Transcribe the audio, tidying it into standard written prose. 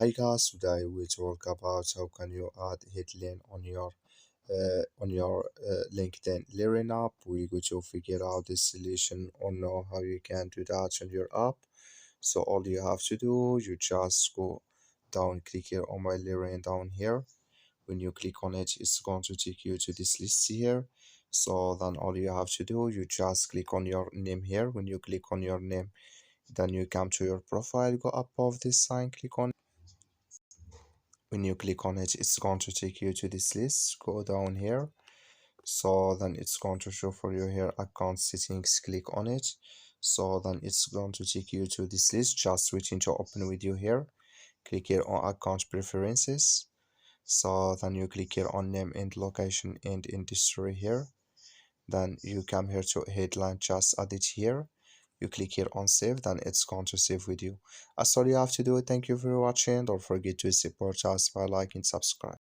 Hi guys, today we talk about how can you add headline on your LinkedIn Learning app. We go to figure out the solution or know how you can do that on your app. So all you have to do, you just go down, click here on my Learning down here. When you click on it, it's going to take you to this list here. So then all you have to do, you just click on your name here. When you click on your name, then you come to your profile, go above this sign, click on. When you click on it, it's going to take you to this list. Go down here, so then it's going to show for you here account settings. Click on it, so then it's going to take you to this list. Just waiting to open with you here. Click here on account preferences, so then you click here on name and location and industry here. Then you come here to headline, just add it here. You click here on save, then it's going to save with you. That's all you have to do. Thank you for watching. Don't forget to support us by liking, subscribe.